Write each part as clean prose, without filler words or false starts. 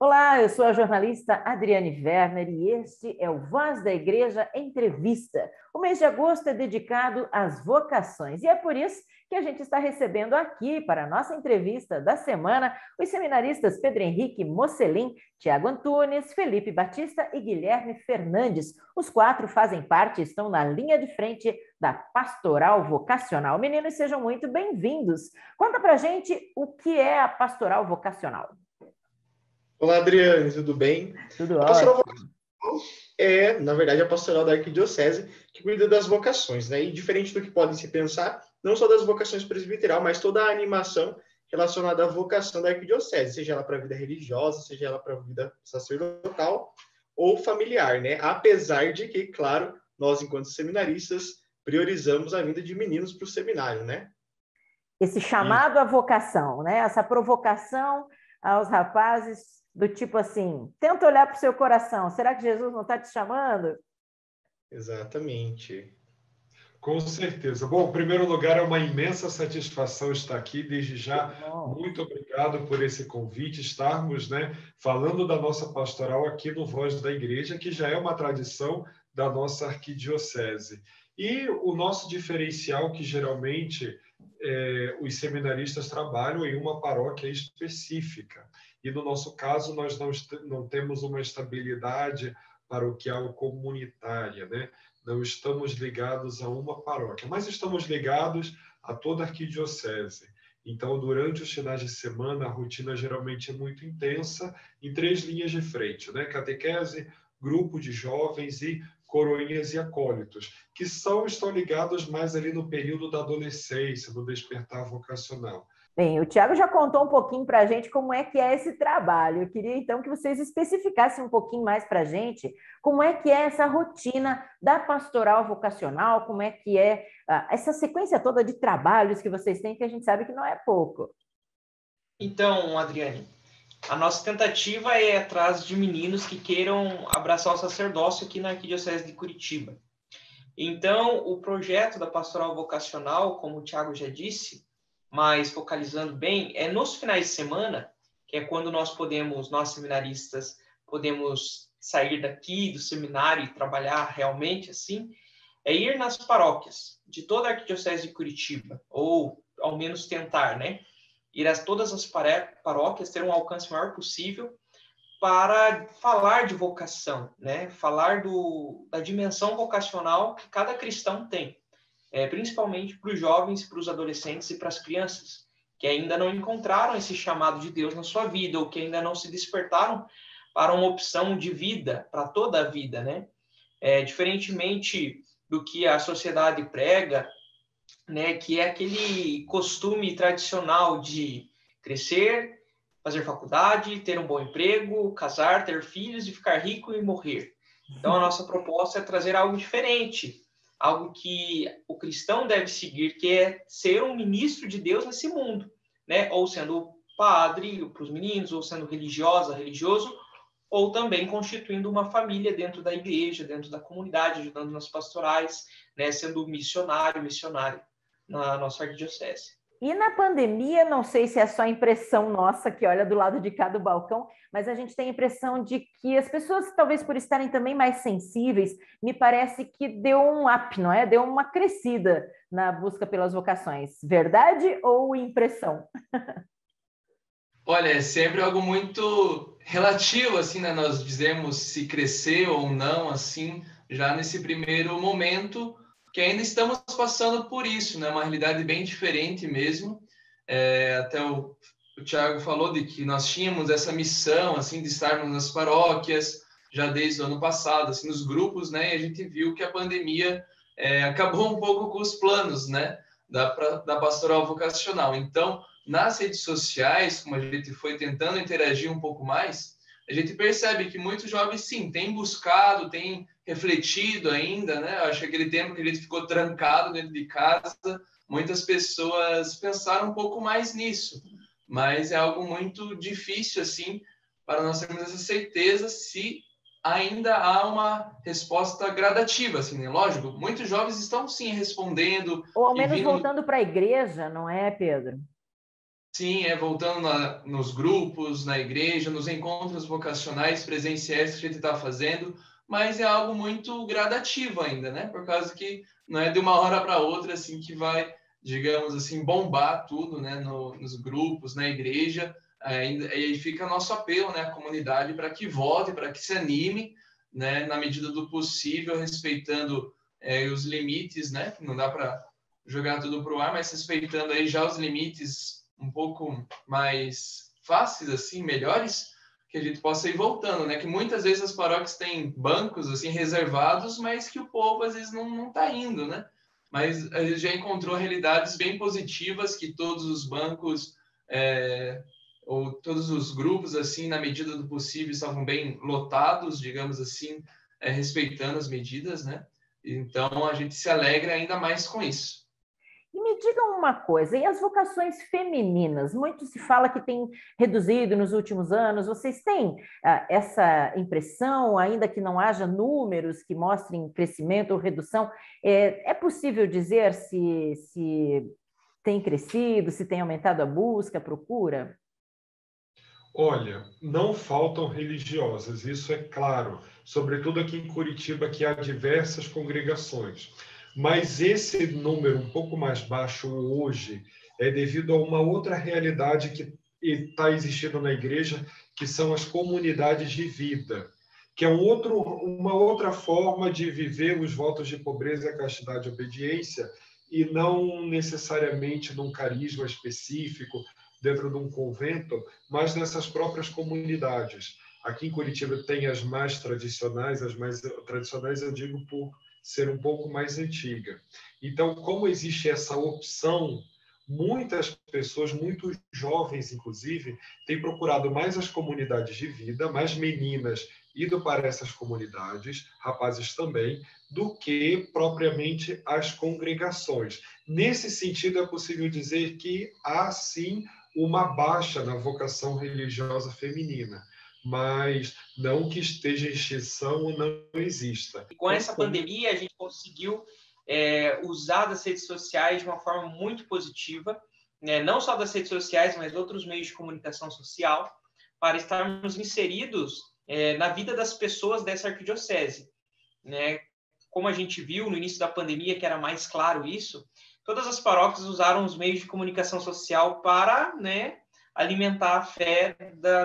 Olá, eu sou a jornalista Adriane Werner e este é o Voz da Igreja Entrevista. O mês de agosto é dedicado às vocações e é por isso que a gente está recebendo aqui para a nossa entrevista da semana os seminaristas Pedro Henrique Mocelin, Tiago Antunes, Felipe Batista e Guilherme Fernandes. Os quatro fazem parte e estão na linha de frente da Pastoral Vocacional. Meninos, sejam muito bem-vindos. Conta pra gente o que é a Pastoral Vocacional. Olá, Adriane, tudo bem? Tudo A pastoral ótimo. vocacional é, na verdade, a pastoral da arquidiocese que cuida das vocações, né? E diferente do que podem se pensar, não só das vocações presbiteral, mas toda a animação relacionada à vocação da arquidiocese, seja ela para a vida religiosa, seja ela para a vida sacerdotal ou familiar, né? Apesar de que, claro, nós, enquanto seminaristas, priorizamos a vinda de meninos para o seminário, né? Esse E chamado à vocação, né? Essa provocação aos rapazes do tipo assim, tenta olhar para o seu coração, será que Jesus não está te chamando? exatamente. Com certeza. Bom, em primeiro lugar, é uma imensa satisfação estar aqui. Desde Que já, bom. muito obrigado por esse convite, estarmos, falando da nossa pastoral aqui no Voz da Igreja, que já é uma tradição da nossa arquidiocese. E o nosso diferencial, que geralmente os seminaristas trabalham em uma paróquia específica. E no nosso caso, nós não temos uma estabilidade paroquial comunitária, né? Não estamos ligados a uma paróquia, mas estamos ligados a toda a arquidiocese. Então, durante os finais de semana, a rotina geralmente é muito intensa em 3 linhas de frente, né? Catequese, grupo de jovens e coroinhas e acólitos, que estão ligados mais ali no período da adolescência, no despertar vocacional. Bem, o Tiago já contou um pouquinho para a gente como é que é esse trabalho. Eu queria então que vocês especificassem um pouquinho mais para a gente como é que é essa rotina da pastoral vocacional, como é que é essa sequência toda de trabalhos que vocês têm, que a gente sabe que não é pouco. Então, Adriane, a nossa tentativa é ir atrás de meninos que queiram abraçar o sacerdócio aqui na Arquidiocese de Curitiba. Então, o projeto da pastoral vocacional, como o Tiago já disse, mas focalizando bem, é nos finais de semana, que é quando nós seminaristas, podemos sair daqui do seminário e trabalhar realmente assim, é ir nas paróquias de toda a Arquidiocese de Curitiba, ou ao menos tentar, né? Ir a todas as paróquias, ter um alcance maior possível para falar de vocação, né? Falar da dimensão vocacional que cada cristão tem, principalmente para os jovens, para os adolescentes e para as crianças, que ainda não encontraram esse chamado de Deus na sua vida, ou que ainda não se despertaram para uma opção de vida, para toda a vida, né? Diferentemente do que a sociedade prega, né, que é aquele costume tradicional de crescer, fazer faculdade, ter um bom emprego, casar, ter filhos e ficar rico e morrer. Então, a nossa proposta é trazer algo diferente, algo que o cristão deve seguir, que é ser um ministro de Deus nesse mundo, né? Ou sendo padre para os meninos, ou sendo religiosa, religioso, ou também constituindo uma família dentro da igreja, dentro da comunidade, ajudando nas pastorais, né? Sendo missionária na nossa arquidiocese. E na pandemia, não sei se é só impressão nossa que olha do lado de cá do balcão, mas a gente tem a impressão de que as pessoas, talvez por estarem também mais sensíveis, me parece que deu um up, não é? Deu uma crescida na busca pelas vocações. Verdade ou impressão? Olha, é sempre algo muito relativo, assim, né? Nós dizemos se crescer ou não, assim, já nesse primeiro momento, que ainda estamos passando por isso, né? Uma realidade bem diferente mesmo. Até o Tiago falou de que nós tínhamos essa missão, assim, de estarmos nas paróquias, já desde o ano passado, assim, nos grupos, né? E a gente viu que a pandemia acabou um pouco com os planos, né? Da pastoral vocacional. Então, nas redes sociais, como a gente foi tentando interagir um pouco mais, a gente percebe que muitos jovens, sim, têm buscado, têm refletido ainda, né? Acho que aquele tempo que a gente ficou trancado dentro de casa, muitas pessoas pensaram um pouco mais nisso, mas é algo muito difícil, assim, para nós termos essa certeza se ainda há uma resposta gradativa, assim, né? Lógico, muitos jovens estão, sim, respondendo Ou ao e menos vindo... voltando para a igreja, não é, Pedro? Sim, voltando nos grupos, na igreja, nos encontros vocacionais presenciais que a gente está fazendo, mas é algo muito gradativo ainda, né? Por causa que não é de uma hora para outra assim que vai, digamos assim, bombar tudo, né? Nos grupos, na igreja. Aí fica nosso apelo, né? À comunidade para que volte, para que se anime, né? Na medida do possível, respeitando os limites, né? Não dá para jogar tudo para o ar, mas respeitando aí já os limites um pouco mais fáceis, assim, melhores, que a gente possa ir voltando, né? Que muitas vezes as paróquias têm bancos, assim, reservados, mas que o povo, às vezes, não está indo, né? Mas a gente já encontrou realidades bem positivas, que todos os bancos, ou todos os grupos, assim, na medida do possível, estavam bem lotados, digamos assim, respeitando as medidas, né? Então, a gente se alegra ainda mais com isso. E me digam uma coisa, e as vocações femininas? Muito se fala que tem reduzido nos últimos anos. Vocês têm essa impressão, ainda que não haja números que mostrem crescimento ou redução? É possível dizer se tem crescido, se tem aumentado a busca, a procura? Olha, não faltam religiosas, isso é claro, sobretudo aqui em Curitiba, que há diversas congregações. Mas esse número um pouco mais baixo hoje é devido a uma outra realidade que está existindo na igreja, que são as comunidades de vida, que é uma outra forma de viver os votos de pobreza, castidade e obediência, e não necessariamente num carisma específico, dentro de um convento, mas nessas próprias comunidades. Aqui em Curitiba tem as mais tradicionais eu digo por ser um pouco mais antiga. Então, como existe essa opção, muitas pessoas, muito jovens, inclusive, têm procurado mais as comunidades de vida, mais meninas indo para essas comunidades, rapazes também, do que propriamente as congregações. Nesse sentido, é possível dizer que há, sim, uma baixa na vocação religiosa feminina, mas não que esteja em extinção ou não exista. E com essa pandemia, a gente conseguiu usar das redes sociais de uma forma muito positiva, né? Não só das redes sociais, mas outros meios de comunicação social, para estarmos inseridos na vida das pessoas dessa arquidiocese, né? Como a gente viu no início da pandemia, que era mais claro isso, todas as paróquias usaram os meios de comunicação social para, né, alimentar a fé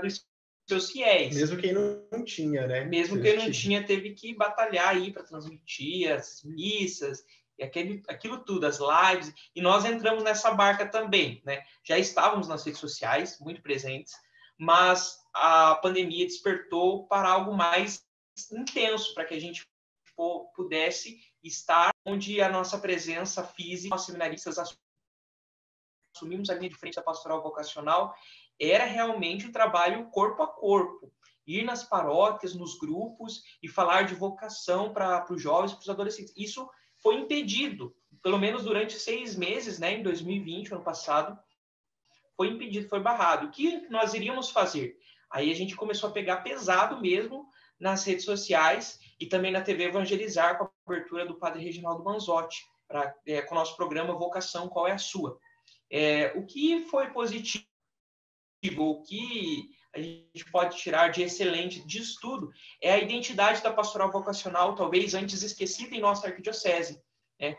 dos seus fiéis. Mesmo quem não tinha, né? Mesmo quem não tinha, teve que batalhar aí para transmitir as missas e aquilo tudo, as lives. E nós entramos nessa barca também, né? Já estávamos nas redes sociais, muito presentes, mas a pandemia despertou para algo mais intenso, para que a gente pudesse estar onde a nossa presença física, nós seminaristas assumimos a linha de frente da pastoral vocacional, era realmente um trabalho corpo a corpo. Ir nas paróquias, nos grupos e falar de vocação para os jovens, para os adolescentes. Isso foi impedido, pelo menos durante 6 meses, né, em 2020, ano passado, foi impedido, foi barrado. O que nós iríamos fazer? Aí a gente começou a pegar pesado mesmo nas redes sociais e também na TV Evangelizar, com a abertura do padre Reginaldo Manzotti, com o nosso programa Vocação, Qual é a Sua? O que foi positivo, o que a gente pode tirar de excelente disso tudo, é a identidade da pastoral vocacional, talvez antes esquecida em nossa arquidiocese, né?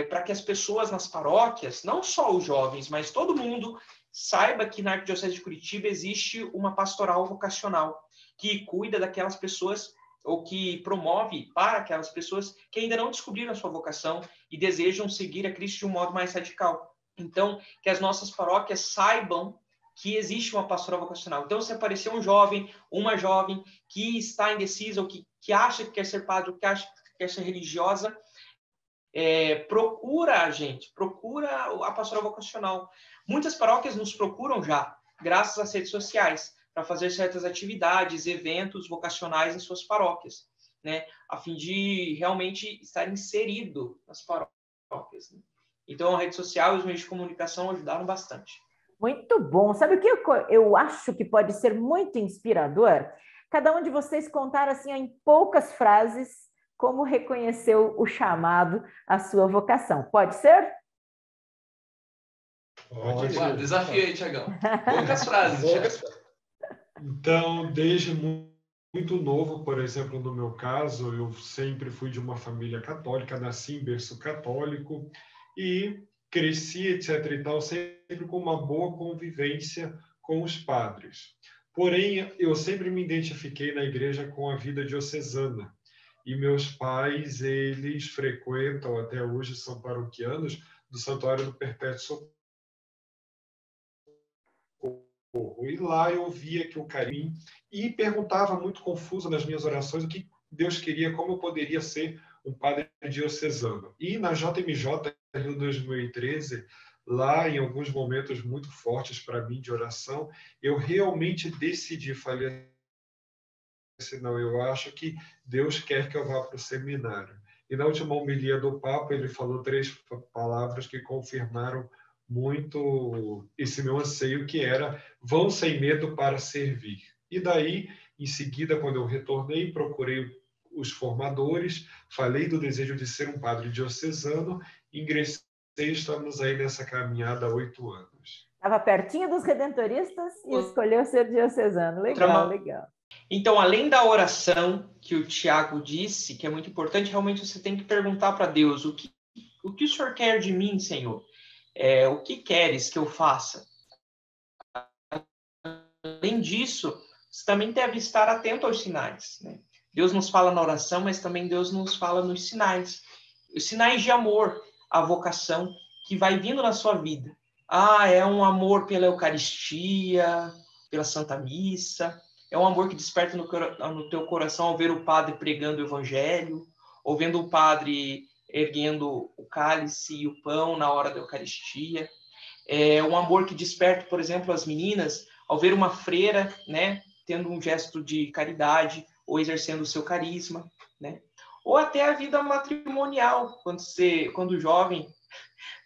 Para que as pessoas nas paróquias, não só os jovens, mas todo mundo saiba que na Arquidiocese de Curitiba existe uma pastoral vocacional que cuida daquelas pessoas ou que promove para aquelas pessoas que ainda não descobriram a sua vocação e desejam seguir a Cristo de um modo mais radical. Então, que as nossas paróquias saibam que existe uma pastoral vocacional. Então, se aparecer um jovem, uma jovem que está indecisa ou que acha que quer ser padre ou que acha que quer ser religiosa, procura a gente, procura a pastoral vocacional. Muitas paróquias nos procuram já, graças às redes sociais, para fazer certas atividades, eventos vocacionais em suas paróquias, né? A fim de realmente estar inserido nas paróquias, né? Então, a rede social e os meios de comunicação ajudaram bastante. Muito bom. Sabe o que eu acho que pode ser muito inspirador? Cada um de vocês contar assim em poucas frases como reconheceu o chamado à sua vocação. Pode ser? Pode. Desafio aí, Tiagão. Poucas frases, Thiago. Então, desde muito novo, por exemplo, no meu caso, eu sempre fui de uma família católica, nasci em berço católico e cresci, etc. e tal, sempre com uma boa convivência com os padres. Porém, eu sempre me identifiquei na igreja com a vida diocesana. E meus pais, eles frequentam, até hoje, são paroquianos do Santuário do Perpétuo Socorro. E lá eu via que o carinho, e perguntava muito confuso nas minhas orações o que Deus queria, como eu poderia ser um padre diocesano. E na JMJ, em 2013, lá em alguns momentos muito fortes para mim de oração, eu realmente decidi, falei assim, não, eu acho que Deus quer que eu vá para o seminário. E na última homilia do Papa, ele falou 3 palavras que confirmaram muito esse meu anseio, que era: vão sem medo para servir. E daí, em seguida, quando eu retornei, procurei os formadores, falei do desejo de ser um padre diocesano, ingressei, estamos aí nessa caminhada há 8 anos. Estava pertinho dos redentoristas e escolheu ser diocesano. Legal, legal. Então, além da oração que o Tiago disse, que é muito importante, realmente você tem que perguntar para Deus: o que o Senhor quer de mim, Senhor? O que queres que eu faça? Além disso, você também deve estar atento aos sinais, né? Deus nos fala na oração, mas também Deus nos fala nos sinais. Os sinais de amor, a vocação que vai vindo na sua vida. É um amor pela Eucaristia, pela Santa Missa. É um amor que desperta no teu coração ao ver o padre pregando o Evangelho, ou vendo o padre erguendo o cálice e o pão na hora da Eucaristia. É um amor que desperta, por exemplo, as meninas ao ver uma freira, né, tendo um gesto de caridade ou exercendo o seu carisma, né? Ou até a vida matrimonial, quando o jovem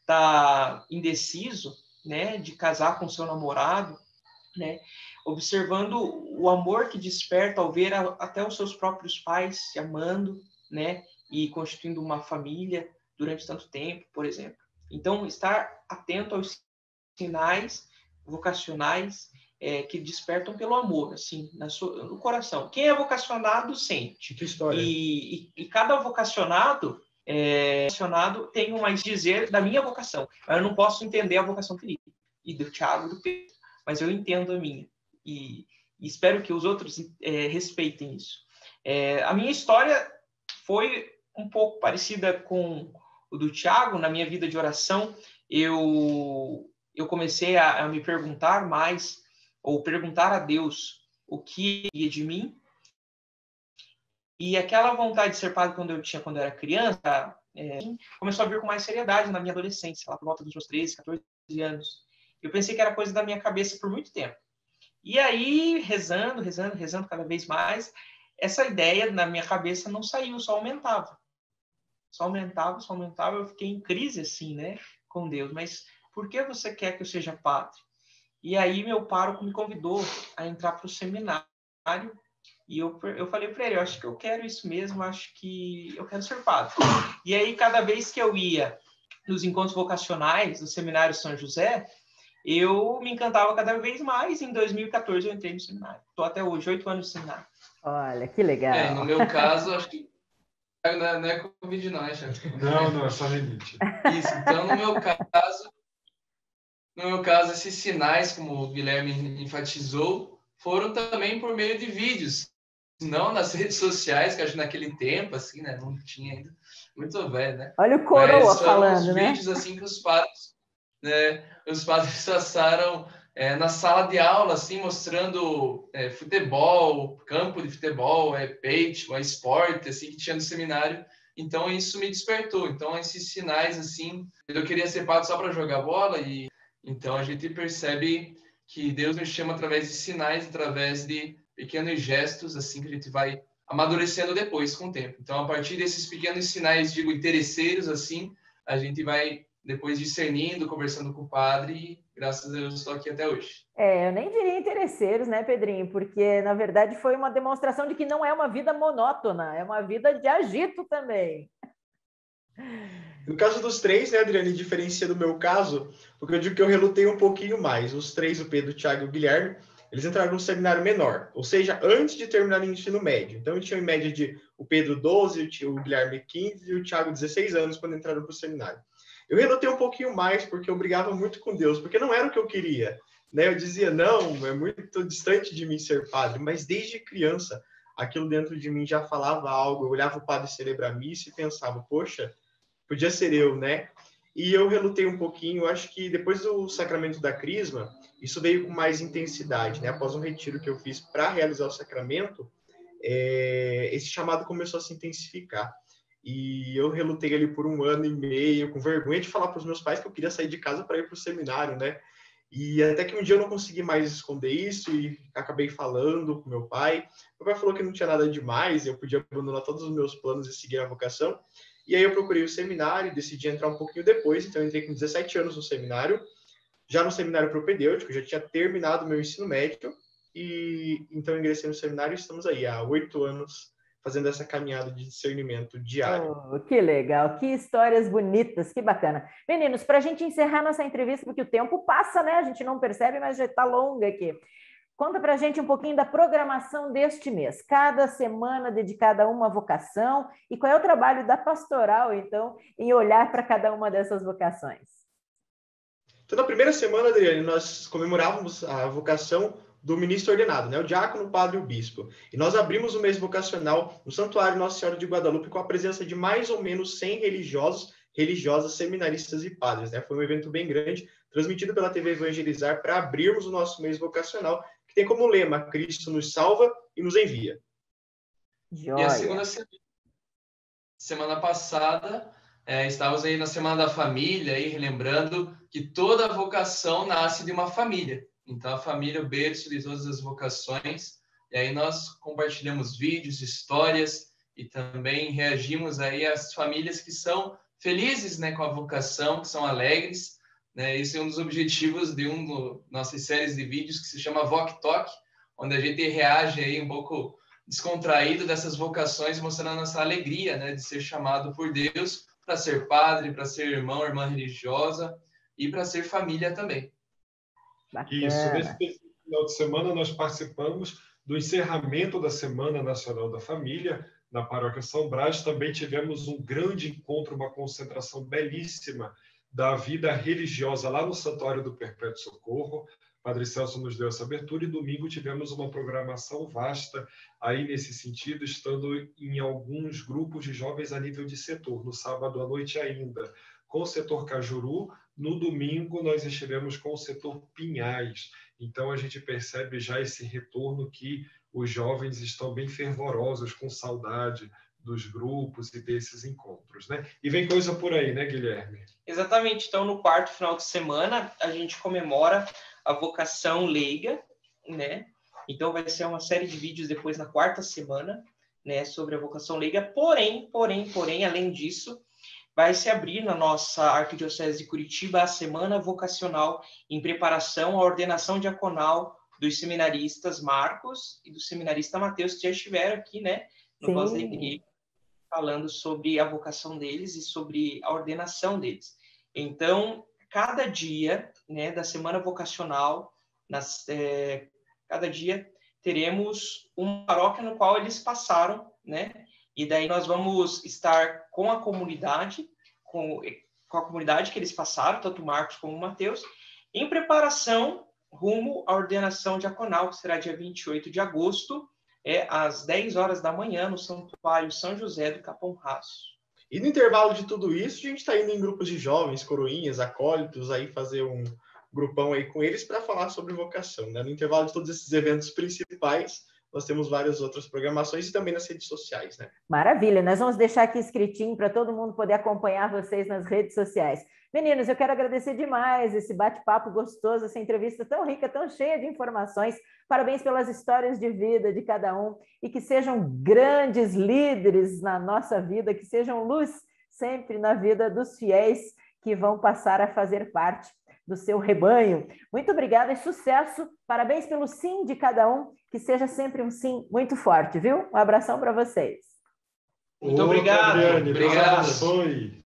está indeciso, né, de casar com seu namorado, né, observando o amor que desperta ao ver até os seus próprios pais se amando, né, e constituindo uma família durante tanto tempo, por exemplo. Então, estar atento aos sinais vocacionais que despertam pelo amor, assim, no coração. Quem é vocacionado sente. Que história. E cada vocacionado tem um mais dizer da minha vocação. Eu não posso entender a vocação do Felipe e do Thiago e do Pedro, mas eu entendo a minha. E espero que os outros respeitem isso. A minha história foi um pouco parecida com o do Thiago. Na minha vida de oração, eu comecei a me perguntar mais, ou perguntar a Deus o que ia de mim. E aquela vontade de ser padre quando eu era criança, começou a vir com mais seriedade na minha adolescência, lá por volta dos meus 13, 14 anos. Eu pensei que era coisa da minha cabeça por muito tempo. E aí, rezando cada vez mais, essa ideia na minha cabeça não saiu, só aumentava. Só aumentava, eu fiquei em crise assim, né, com Deus. Mas por que você quer que eu seja padre? E aí meu pároco me convidou a entrar para o seminário, e eu falei para ele: eu acho que eu quero isso mesmo, acho que eu quero ser padre. E aí, cada vez que eu ia nos encontros vocacionais do Seminário São José, eu me encantava cada vez mais. Em 2014 eu entrei no seminário. Estou até hoje, 8 anos no seminário. Olha, que legal. No meu caso, acho que não é Covid não, né, chefe? Não, é só rinite. Isso, então no meu caso, esses sinais, como o Guilherme enfatizou, foram também por meio de vídeos, não nas redes sociais, que acho que naquele tempo, assim, né, não tinha ainda, muito velho, né? Olha o coroa falando, né? Vídeos, assim, que os padres passaram na sala de aula, assim, mostrando futebol, campo de futebol, peito, esporte, assim, que tinha no seminário. Então, isso me despertou. Então, esses sinais, assim, eu queria ser padre só para jogar bola, e então a gente percebe que Deus nos chama através de sinais, através de pequenos gestos, assim, que a gente vai amadurecendo depois, com o tempo. Então, a partir desses pequenos sinais, digo, interesseiros, assim, a gente vai depois discernindo, conversando com o padre, e graças a Deus estou aqui até hoje. Eu nem diria interesseiros, né, Pedrinho? Porque, na verdade, foi uma demonstração de que não é uma vida monótona, é uma vida de agito também. No caso dos três, né, Adriane, diferencia do meu caso, porque eu digo que eu relutei um pouquinho mais. Os três, o Pedro, o Thiago e o Guilherme, eles entraram num seminário menor, ou seja, antes de terminar o ensino médio. Então, eu tinha em média de o Pedro 12, o Guilherme 15 e o Thiago 16 anos quando entraram para o seminário. Eu relutei um pouquinho mais porque eu brigava muito com Deus, porque não era o que eu queria. Né? Eu dizia, não, é muito distante de mim ser padre, mas desde criança, aquilo dentro de mim já falava algo. Eu olhava o padre celebrar a missa e pensava, poxa, podia ser eu, né? E eu relutei um pouquinho. Eu acho que depois do sacramento da Crisma, isso veio com mais intensidade, né? Após um retiro que eu fiz para realizar o sacramento, esse chamado começou a se intensificar. E eu relutei ali por 1 ano e meio, com vergonha de falar para os meus pais que eu queria sair de casa para ir para o seminário, né? E até que um dia eu não consegui mais esconder isso e acabei falando com meu pai. Meu pai falou que não tinha nada demais, eu podia abandonar todos os meus planos e seguir a vocação. E aí eu procurei o seminário, decidi entrar um pouquinho depois, então eu entrei com 17 anos no seminário, já no seminário propedêutico, já tinha terminado o meu ensino médio, e então ingressei no seminário e estamos aí há 8 anos fazendo essa caminhada de discernimento diário. Oh, que legal, que histórias bonitas, que bacana. Meninos, para a gente encerrar nossa entrevista, porque o tempo passa, né? A gente não percebe, mas já está longa aqui. Conta para a gente um pouquinho da programação deste mês. Cada semana dedicada a uma vocação e qual é o trabalho da pastoral, então, em olhar para cada uma dessas vocações. Então, na primeira semana, Adriane, nós comemorávamos a vocação do ministro ordenado, né? O diácono, o padre e o bispo. E nós abrimos o mês vocacional no Santuário Nossa Senhora de Guadalupe com a presença de mais ou menos 100 religiosos, religiosas, seminaristas e padres, né? Foi um evento bem grande, transmitido pela TV Evangelizar, para abrirmos o nosso mês vocacional, que tem como lema: Cristo nos salva e nos envia. Joia. E a segunda semana passada, estávamos aí na Semana da Família, aí, relembrando que toda vocação nasce de uma família. Então, a família é o berço de todas as vocações. E aí nós compartilhamos vídeos, histórias e também reagimos aí às famílias que são felizes, né, com a vocação, que são alegres. Né? Esse é um dos objetivos de nossas séries de vídeos que se chama Voc Talk, onde a gente reage aí um pouco descontraído dessas vocações, mostrando a nossa alegria, né, de ser chamado por Deus para ser padre, para ser irmão, irmã religiosa e para ser família também. Bacana. Isso, nesse final de semana nós participamos do encerramento da Semana Nacional da Família na Paróquia São Brás. Também tivemos um grande encontro, uma concentração belíssima da vida religiosa lá no Santuário do Perpétuo Socorro. Padre Celso nos deu essa abertura e domingo tivemos uma programação vasta aí nesse sentido, estando em alguns grupos de jovens a nível de setor, no sábado à noite ainda, com o setor Cajuru. No domingo, nós estivemos com o setor Pinhais. Então, a gente percebe já esse retorno que os jovens estão bem fervorosos, com saudade dos grupos e desses encontros, né? E vem coisa por aí, né, Guilherme? Exatamente. Então, no quarto final de semana, a gente comemora a vocação leiga, né? Então, vai ser uma série de vídeos depois na quarta semana, né, sobre a vocação leiga. Porém, além disso, vai se abrir na nossa Arquidiocese de Curitiba a Semana Vocacional em preparação à ordenação diaconal dos seminaristas Marcos e do seminarista Mateus, que já estiveram aqui, né, no Voz da Igreja, falando sobre a vocação deles e sobre a ordenação deles. Então, cada dia, né, da Semana Vocacional, cada dia teremos uma paróquia no qual eles passaram, né? E daí nós vamos estar com a comunidade, com a comunidade que eles passaram, tanto Marcos como Mateus, em preparação rumo à ordenação diaconal, que será dia 28 de agosto, às 10 horas da manhã, no Santuário São José do Capão Raso. E no intervalo de tudo isso, a gente está indo em grupos de jovens, coroinhas, acólitos, aí fazer um grupão aí com eles para falar sobre vocação, né? No intervalo de todos esses eventos principais, nós temos várias outras programações e também nas redes sociais, né? Maravilha, nós vamos deixar aqui escritinho para todo mundo poder acompanhar vocês nas redes sociais. Meninos, eu quero agradecer demais esse bate-papo gostoso, essa entrevista tão rica, tão cheia de informações. Parabéns pelas histórias de vida de cada um e que sejam grandes líderes na nossa vida, que sejam luz sempre na vida dos fiéis que vão passar a fazer parte do seu rebanho. Muito obrigada e sucesso. Parabéns pelo sim de cada um, que seja sempre um sim muito forte, viu? Um abração para vocês. Muito obrigado. Adriane, Obrigado. Deus abençoe.